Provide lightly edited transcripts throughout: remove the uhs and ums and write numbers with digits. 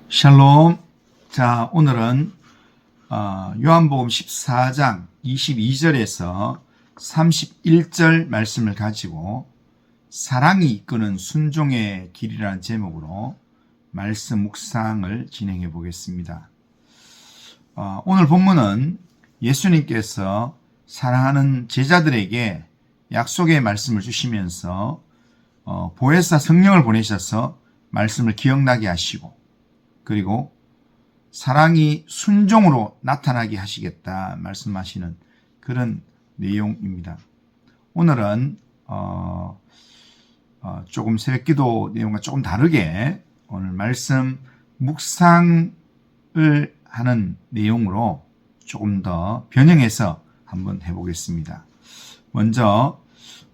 샬롬. 자, 오늘은 요한복음 14장 22절에서 31절 말씀을 가지고 사랑이 이끄는 순종의 길이라는 제목으로 말씀 묵상을 진행해 보겠습니다. 오늘 본문은 예수님께서 사랑하는 제자들에게 약속의 말씀을 주시면서 보혜사 성령을 보내셔서 말씀을 기억나게 하시고, 그리고 사랑이 순종으로 나타나게 하시겠다 말씀하시는 그런 내용입니다. 오늘은 조금 새벽기도 내용과 조금 다르게 오늘 말씀 묵상을 하는 내용으로 조금 더 변형해서 한번 해보겠습니다. 먼저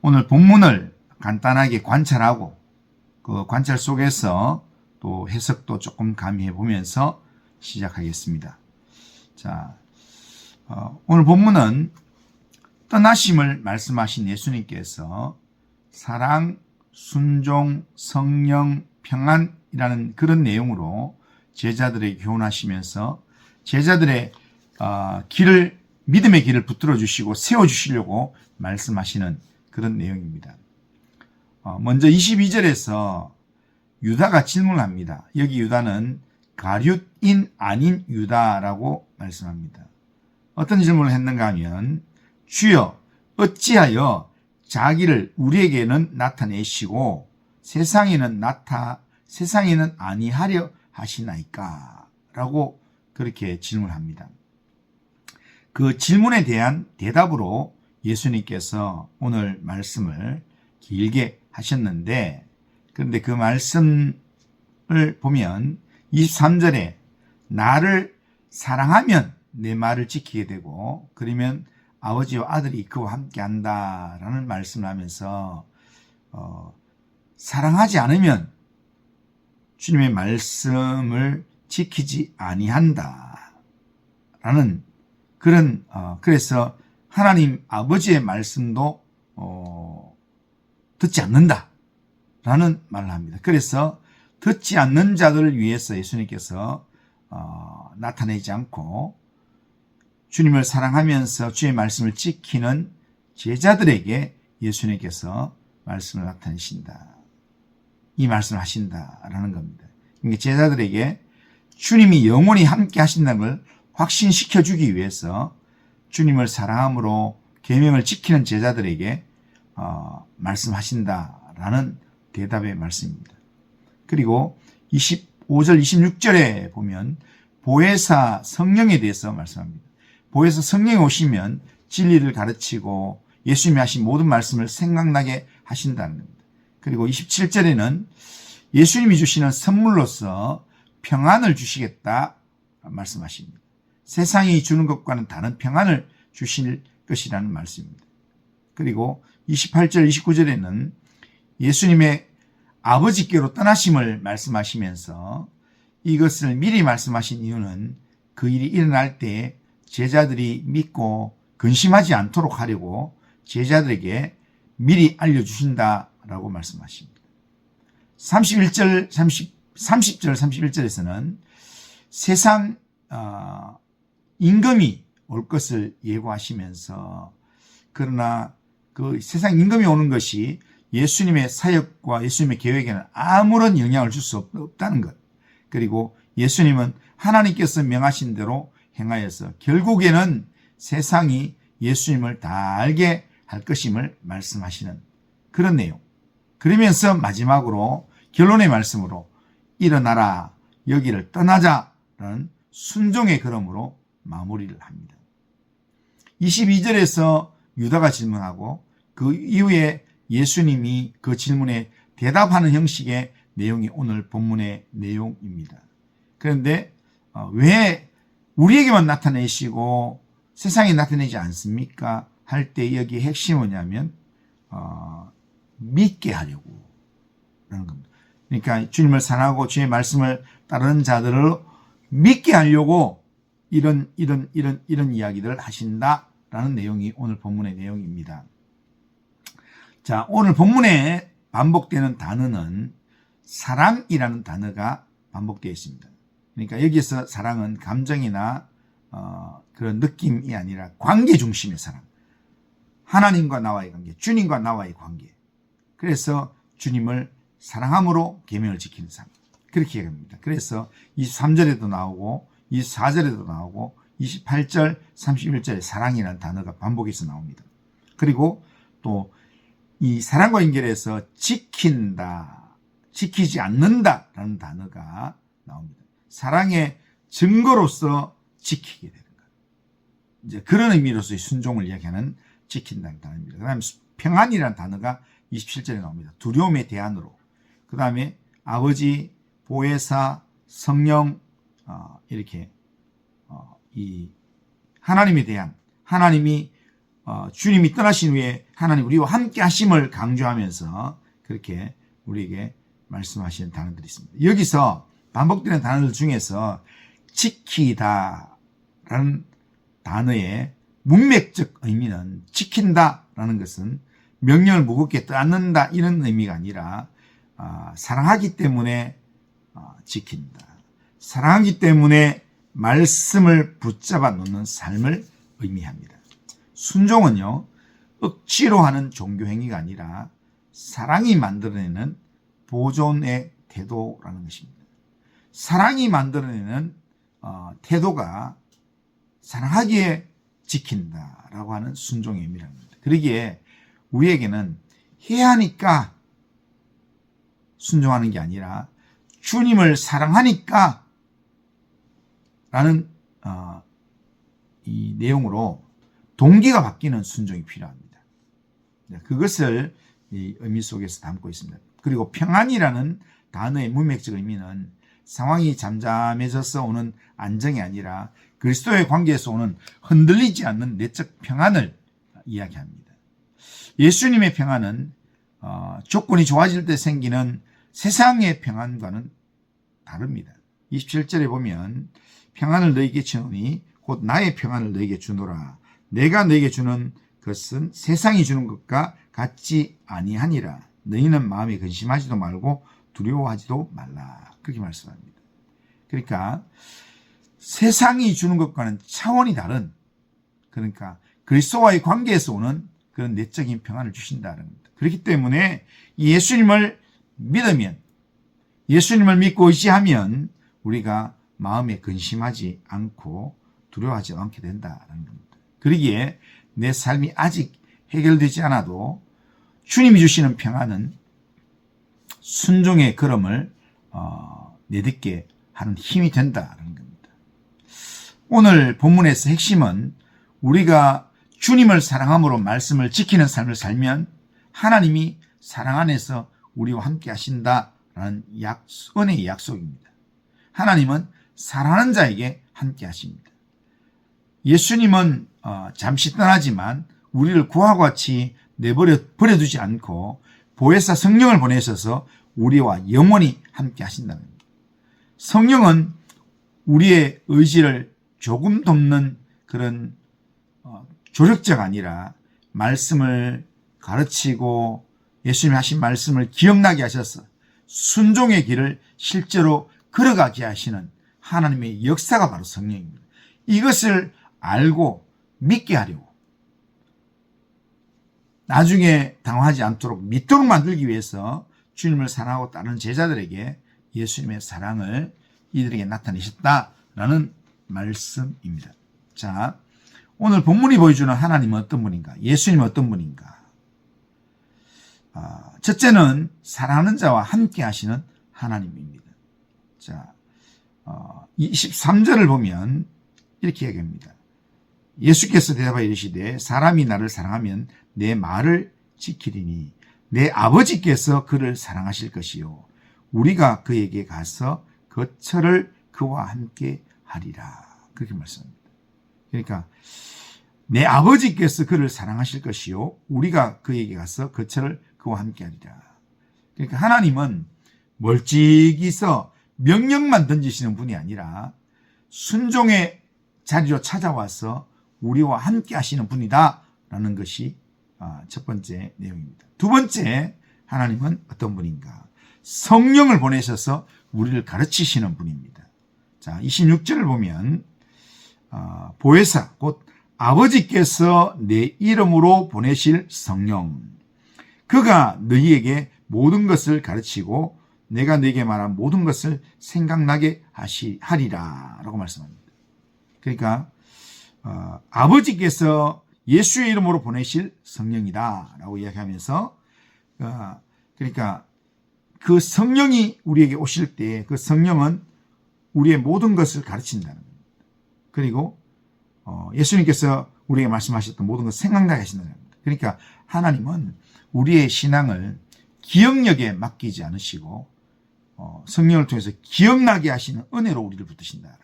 오늘 본문을 간단하게 관찰하고 그 관찰 속에서 또 해석도 조금 가미해 보면서 시작하겠습니다. 자, 오늘 본문은 떠나심을 말씀하신 예수님께서 사랑, 순종, 성령, 평안이라는 그런 내용으로 제자들에게 교훈하시면서 제자들의 믿음의 길을 붙들어 주시고 세워 주시려고 말씀하시는 그런 내용입니다. 먼저 22절에서 유다가 질문합니다. 여기 유다는 가룟인 아닌 유다라고 말씀합니다. 어떤 질문을 했는가 하면, 주여 어찌하여 자기를 우리에게는 나타내시고 세상에는 아니하려 하시나이까? 라고 그렇게 질문합니다. 그 질문에 대한 대답으로 예수님께서 오늘 말씀을 길게 하셨는데, 그런데 그 말씀을 보면 23절에 나를 사랑하면 내 말을 지키게 되고 그러면 아버지와 아들이 그와 함께 한다라는 말씀을 하면서 사랑하지 않으면 주님의 말씀을 지키지 아니한다 라는 그런 그래서 하나님 아버지의 말씀도 듣지 않는다 라는 말을 합니다. 그래서 듣지 않는 자들을 위해서 예수님께서 나타내지 않고 주님을 사랑하면서 주의 말씀을 지키는 제자들에게 예수님께서 말씀을 나타내신다. 이 말씀을 하신다라는 겁니다. 그러니까 제자들에게 주님이 영원히 함께 하신다는 걸 확신시켜 주기 위해서 주님을 사랑함으로 계명을 지키는 제자들에게 말씀하신다라는 대답의 말씀입니다. 그리고 25절, 26절에 보면 보혜사 성령에 대해서 말씀합니다. 보혜사 성령이 오시면 진리를 가르치고 예수님이 하신 모든 말씀을 생각나게 하신다는 겁니다. 그리고 27절에는 예수님이 주시는 선물로서 평안을 주시겠다 말씀하십니다. 세상이 주는 것과는 다른 평안을 주실 것이라는 말씀입니다. 그리고 28절, 29절에는 예수님의 아버지께로 떠나심을 말씀하시면서 이것을 미리 말씀하신 이유는 그 일이 일어날 때 제자들이 믿고 근심하지 않도록 하려고 제자들에게 미리 알려주신다라고 말씀하십니다. 30절, 31절에서는 세상 임금이 올 것을 예고하시면서 그러나 그 세상 임금이 오는 것이 예수님의 사역과 예수님의 계획에는 아무런 영향을 줄 수 없다는 것. 그리고 예수님은 하나님께서 명하신 대로 행하여서 결국에는 세상이 예수님을 다 알게 할 것임을 말씀하시는 그런 내용. 그러면서 마지막으로 결론의 말씀으로 일어나라, 여기를 떠나자라는 순종의 걸음으로 마무리를 합니다. 22절에서 유다가 질문하고 그 이후에 예수님이 그 질문에 대답하는 형식의 내용이 오늘 본문의 내용입니다. 그런데 왜 우리에게만 나타내시고 세상에 나타내지 않습니까? 할 때 여기의 핵심은 뭐냐면 믿게 하려고 라는 겁니다. 그러니까 주님을 사랑하고 주의 말씀을 따르는 자들을 믿게 하려고 이런 이야기들을 하신다라는 내용이 오늘 본문의 내용입니다. 자, 오늘 본문에 반복되는 단어는 사랑이라는 단어가 반복되어 있습니다. 그러니까 여기서 사랑은 감정이나 그런 느낌이 아니라 관계 중심의 사랑. 하나님과 나와의 관계, 주님과 나와의 관계. 그래서 주님을 사랑함으로 계명을 지키는 삶. 그렇게 얘기합니다. 그래서 23절에도 나오고 24절에도 나오고 28절, 31절에 사랑이라는 단어가 반복해서 나옵니다. 그리고 또 이 사랑과 연결해서 지킨다, 지키지 않는다라는 단어가 나옵니다. 사랑의 증거로서 지키게 되는 것. 이제 그런 의미로서의 순종을 이야기하는 지킨다는 단어입니다. 그 다음에 평안이라는 단어가 27절에 나옵니다. 두려움의 대안으로. 그 다음에 아버지, 보혜사, 성령, 이렇게 이 하나님에 대한, 하나님이 주님이 떠나신 후에 하나님 우리와 함께 하심을 강조하면서 그렇게 우리에게 말씀하시는 단어들이 있습니다. 여기서 반복되는 단어들 중에서 지키다라는 단어의 문맥적 의미는 지킨다라는 것은 명령을 무겁게 떠안는다 이런 의미가 아니라 사랑하기 때문에 지킨다. 사랑하기 때문에 말씀을 붙잡아 놓는 삶을 의미합니다. 순종은요, 억지로 하는 종교 행위가 아니라 사랑이 만들어내는 보존의 태도라는 것입니다. 사랑이 만들어내는 태도가 사랑하기에 지킨다라고 하는 순종의 의미라는 겁니다. 그러기에 우리에게는 해야 하니까 순종하는 게 아니라 주님을 사랑하니까 라는 이 내용으로 동기가 바뀌는 순종이 필요합니다. 그것을 이 의미 속에서 담고 있습니다. 그리고 평안이라는 단어의 문맥적 의미는 상황이 잠잠해져서 오는 안정이 아니라 그리스도의 관계에서 오는 흔들리지 않는 내적 평안을 이야기합니다. 예수님의 평안은 조건이 좋아질 때 생기는 세상의 평안과는 다릅니다. 27절에 보면 평안을 너에게 주노니 곧 나의 평안을 너에게 주노라. 내가 너에게 주는 것은 세상이 주는 것과 같지 아니하니라. 너희는 마음에 근심하지도 말고 두려워하지도 말라. 그렇게 말씀합니다. 그러니까 세상이 주는 것과는 차원이 다른, 그러니까 그리스도와의 관계에서 오는 그런 내적인 평안을 주신다는 겁니다. 그렇기 때문에 예수님을 믿으면, 예수님을 믿고 의지하면 우리가 마음에 근심하지 않고 두려워하지 않게 된다는 겁니다. 그러기에 내 삶이 아직 해결되지 않아도 주님이 주시는 평안은 순종의 걸음을 내딛게 하는 힘이 된다는 겁니다. 오늘 본문에서 핵심은 우리가 주님을 사랑함으로 말씀을 지키는 삶을 살면 하나님이 사랑 안에서 우리와 함께 하신다라는 은혜의 약속입니다. 하나님은 사랑하는 자에게 함께 하십니다. 예수님은 잠시 떠나지만 우리를 구하고 같이 버려두지 않고 보혜사 성령을 보내셔서 우리와 영원히 함께 하신다는 겁니다. 성령은 우리의 의지를 조금 돕는 그런 조력자가 아니라 말씀을 가르치고 예수님이 하신 말씀을 기억나게 하셔서 순종의 길을 실제로 걸어가게 하시는 하나님의 역사가 바로 성령입니다. 이것을 알고 믿게 하려고, 나중에 당황하지 않도록 믿도록 만들기 위해서 주님을 사랑하고 따르는 제자들에게 예수님의 사랑을 이들에게 나타내셨다라는 말씀입니다. 자, 오늘 본문이 보여주는 하나님은 어떤 분인가? 예수님은 어떤 분인가? 첫째는 사랑하는 자와 함께 하시는 하나님입니다. 자, 23절을 보면 이렇게 얘기합니다. 예수께서 대답하여 이르시되 사람이 나를 사랑하면 내 말을 지키리니 내 아버지께서 그를 사랑하실 것이요 우리가 그에게 가서 거처를 그와 함께 하리라. 그렇게 말씀합니다. 그러니까 내 아버지께서 그를 사랑하실 것이요 우리가 그에게 가서 거처를 그와 함께 하리라. 그러니까 하나님은 멀찍이서 명령만 던지시는 분이 아니라 순종의 자리로 찾아와서 우리와 함께 하시는 분이다 라는 것이 첫 번째 내용입니다. 두 번째, 하나님은 어떤 분인가? 성령을 보내셔서 우리를 가르치시는 분입니다. 자, 26절을 보면 보혜사 곧 아버지께서 내 이름으로 보내실 성령 그가 너희에게 모든 것을 가르치고 내가 너희에게 말한 모든 것을 생각나게 하리라 라고 말씀합니다. 그러니까 아버지께서 예수의 이름으로 보내실 성령이다 라고 이야기하면서 그러니까 그 성령이 우리에게 오실 때 그 성령은 우리의 모든 것을 가르친다는 겁니다. 그리고 예수님께서 우리에게 말씀하셨던 모든 것을 생각나게 하신다는 겁니다. 그러니까 하나님은 우리의 신앙을 기억력에 맡기지 않으시고 성령을 통해서 기억나게 하시는 은혜로 우리를 붙드신다.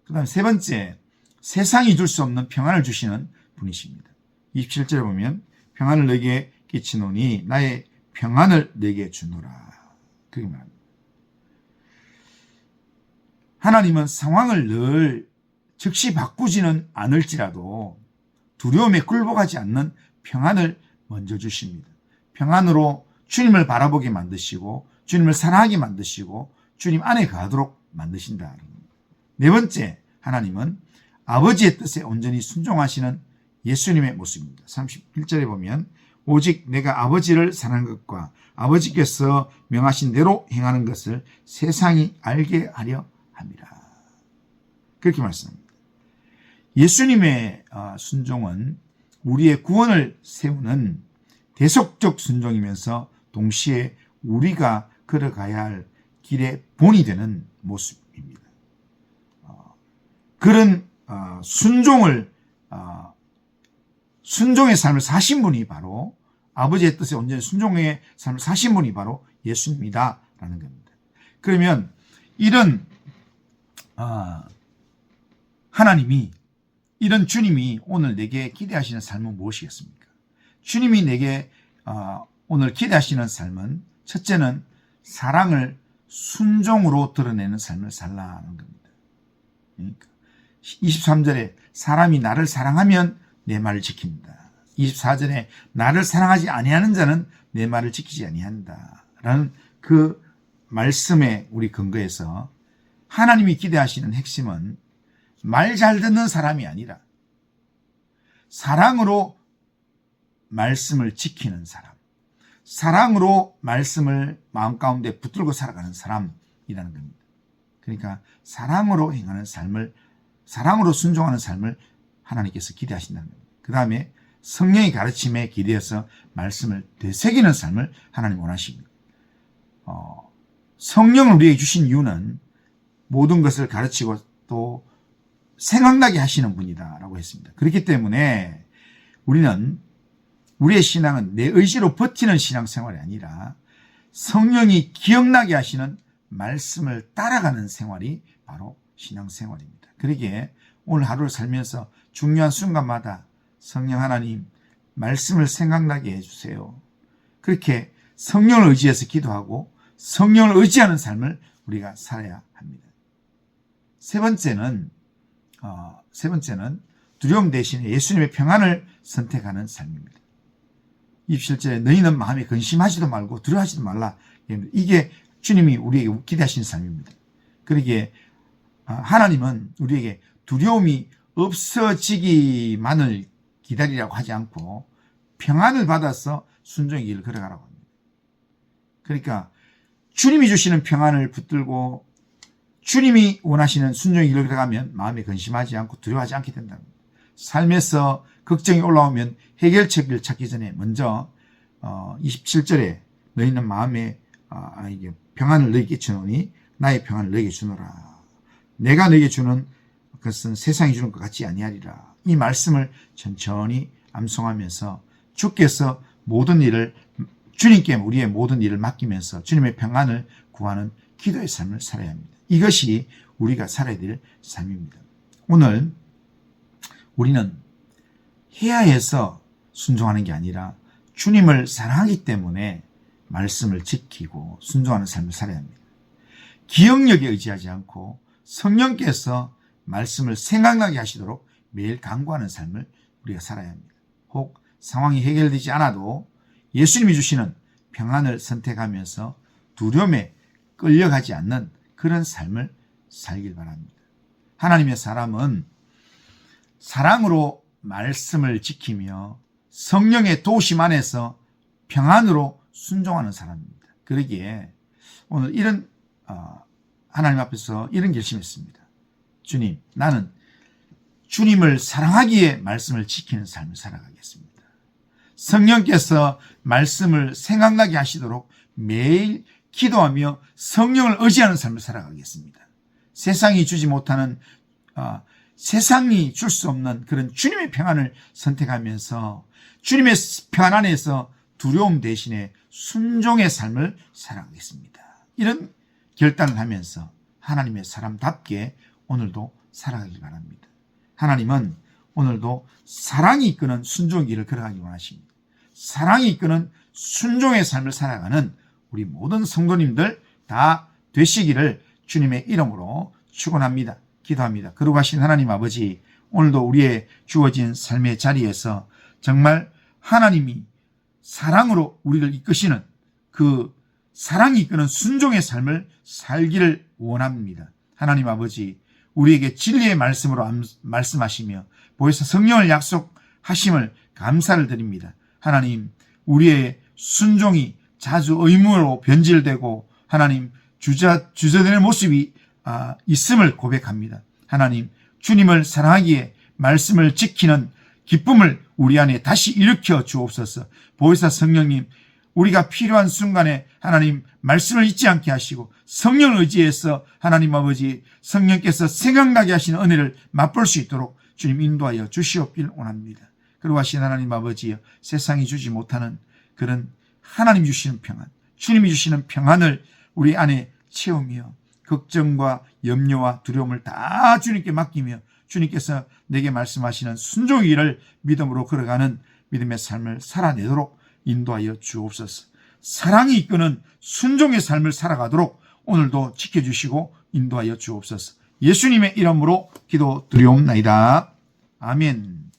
그 다음에 세 번째, 세상이 줄 수 없는 평안을 주시는 분이십니다. 27절에 보면 평안을 너에게 끼치노니 나의 평안을 너에게 주노라. 그렇게 말합니다. 하나님은 상황을 늘 즉시 바꾸지는 않을지라도 두려움에 굴복하지 않는 평안을 먼저 주십니다. 평안으로 주님을 바라보게 만드시고 주님을 사랑하게 만드시고 주님 안에 거하도록 만드신다. 네 번째, 하나님은 아버지의 뜻에 온전히 순종하시는 예수님의 모습입니다. 31절에 보면 오직 내가 아버지를 사랑하는 것과 아버지께서 명하신 대로 행하는 것을 세상이 알게 하려 합니다. 그렇게 말씀합니다. 예수님의 순종은 우리의 구원을 세우는 대속적 순종이면서 동시에 우리가 걸어가야 할 길의 본이 되는 모습입니다. 그런 순종의 삶을 사신 분이 바로 아버지의 뜻에 온전히 순종의 삶을 사신 분이 바로 예수님이다라는 겁니다. 그러면 이런 하나님이 이런 주님이 오늘 내게 기대하시는 삶은 무엇이겠습니까? 주님이 내게 오늘 기대하시는 삶은 첫째는 사랑을 순종으로 드러내는 삶을 살라는 겁니다. 그러니까 23절에 사람이 나를 사랑하면 내 말을 지킨다. 24절에 나를 사랑하지 아니하는 자는 내 말을 지키지 아니한다. 라는 그 말씀에 우리 근거해서 하나님이 기대하시는 핵심은 말 잘 듣는 사람이 아니라 사랑으로 말씀을 지키는 사람, 사랑으로 말씀을 마음 가운데 붙들고 살아가는 사람이라는 겁니다. 그러니까 사랑으로 행하는 삶을, 사랑으로 순종하는 삶을 하나님께서 기대하신다는 겁니다. 그 다음에 성령의 가르침에 기대어서 말씀을 되새기는 삶을 하나님 원하십니다. 성령을 우리에게 주신 이유는 모든 것을 가르치고 또 생각나게 하시는 분이다라고 했습니다. 그렇기 때문에 우리는 우리의 신앙은 내 의지로 버티는 신앙생활이 아니라 성령이 기억나게 하시는 말씀을 따라가는 생활이 바로 신앙생활입니다. 그러기에 오늘 하루를 살면서 중요한 순간마다 성령 하나님 말씀을 생각나게 해주세요. 그렇게 성령을 의지해서 기도하고 성령을 의지하는 삶을 우리가 살아야 합니다. 세 번째는 두려움 대신에 예수님의 평안을 선택하는 삶입니다. 27절에 너희는 마음에 근심하지도 말고 두려워하지도 말라. 이게 주님이 우리에게 기대하시는 삶입니다. 그러기에 하나님은 우리에게 두려움이 없어지기만을 기다리라고 하지 않고 평안을 받아서 순종의 길을 걸어가라고 합니다. 그러니까 주님이 주시는 평안을 붙들고 주님이 원하시는 순종의 길을 걸어가면 마음에 근심하지 않고 두려워하지 않게 된다는 겁니다. 삶에서 걱정이 올라오면 해결책을 찾기 전에 먼저 27절에 너희는 마음에 평안을 너희에게 주노니 나의 평안을 너희에게 주노라. 내가 너희에게 주는 것은 세상이 주는 것 같지 아니하리라. 이 말씀을 천천히 암송하면서 주께서 모든 일을 주님께 우리의 모든 일을 맡기면서 주님의 평안을 구하는 기도의 삶을 살아야 합니다. 이것이 우리가 살아야 될 삶입니다. 오늘 우리는 해야 해서 순종하는 게 아니라 주님을 사랑하기 때문에 말씀을 지키고 순종하는 삶을 살아야 합니다. 기억력에 의지하지 않고 성령께서 말씀을 생각나게 하시도록 매일 간구하는 삶을 우리가 살아야 합니다. 혹 상황이 해결되지 않아도 예수님이 주시는 평안을 선택하면서 두려움에 끌려가지 않는 그런 삶을 살길 바랍니다. 하나님의 사람은 사랑으로 말씀을 지키며 성령의 도우심 안에서 평안으로 순종하는 사람입니다. 그러기에 오늘 이런 하나님 앞에서 이런 결심했습니다. 주님, 나는 주님을 사랑하기에 말씀을 지키는 삶을 살아가겠습니다. 성령께서 말씀을 생각나게 하시도록 매일 기도하며 성령을 의지하는 삶을 살아가겠습니다. 세상이 주지 못하는 세상이 줄 수 없는 그런 주님의 평안을 선택하면서 주님의 평안 안에서 두려움 대신에 순종의 삶을 살아가겠습니다. 이런 결단을 하면서 하나님의 사람답게 오늘도 살아가길 바랍니다. 하나님은 오늘도 사랑이 이끄는 순종의 길을 걸어가기 원하십니다. 사랑이 이끄는 순종의 삶을 살아가는 우리 모든 성도님들 다 되시기를 주님의 이름으로 축원합니다. 기도합니다. 거룩하신 하나님 아버지, 오늘도 우리의 주어진 삶의 자리에서 정말 하나님이 사랑으로 우리를 이끄시는 그 사랑이 이끄는 순종의 삶을 살기를 원합니다. 하나님 아버지, 우리에게 진리의 말씀으로 말씀하시며 보혜사 성령을 약속하심을 감사를 드립니다. 하나님, 우리의 순종이 자주 의무로 변질되고 하나님 주저되는 모습이 있음을 고백합니다. 하나님, 주님을 사랑하기에 말씀을 지키는 기쁨을 우리 안에 다시 일으켜 주옵소서. 보혜사 성령님, 우리가 필요한 순간에 하나님 말씀을 잊지 않게 하시고 성령을 의지해서 하나님 아버지 성령께서 생각나게 하시는 은혜를 맛볼 수 있도록 주님 인도하여 주시옵길 원합니다. 그리고 하신 하나님 아버지여, 세상이 주지 못하는 그런 하나님 주시는 평안, 주님이 주시는 평안을 우리 안에 채우며 걱정과 염려와 두려움을 다 주님께 맡기며 주님께서 내게 말씀하시는 순종의 길을 믿음으로 걸어가는 믿음의 삶을 살아내도록 인도하여 주옵소서. 사랑이 이끄는 순종의 삶을 살아가도록 오늘도 지켜주시고 인도하여 주옵소서. 예수님의 이름으로 기도드리옵나이다. 아멘.